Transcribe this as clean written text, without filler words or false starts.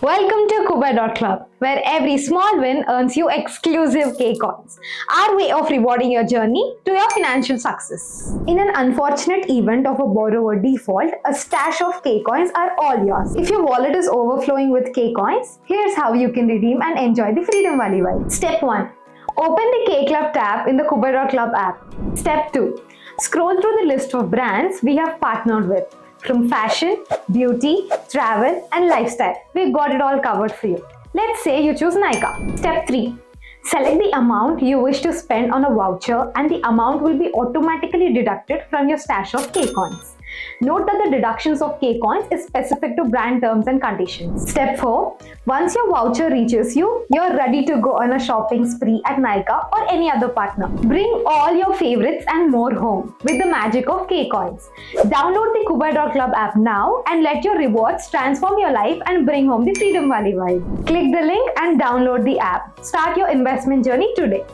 Welcome to Kubai.club, where every small win earns you exclusive K coins. Our way of rewarding your journey to your financial success. In an unfortunate event of a borrower default, a stash of K coins are all yours. If your wallet is overflowing with K coins, here's how you can redeem and enjoy the Freedom Valley vibe. Step 1. Open the K Club tab in the Kubai.club app. Step 2. Scroll through the list of brands we have partnered with. From fashion, beauty, travel and lifestyle, we've got it all covered for you. Let's say you choose Nykaa. Step 3. Select the amount you wish to spend on a voucher and the amount will be automatically deducted from your stash of K coins. Note that the deductions of K coins is specific to brand terms and conditions. Step 4. Once your voucher reaches you, you're ready to go on a shopping spree at Nykaa or any other partner. Bring all your favorites and more home with the magic of K coins. Download the Kubai.club app now and let your rewards transform your life and bring home the Freedom Valley vibe. Click the link and download the app. Start your investment journey today.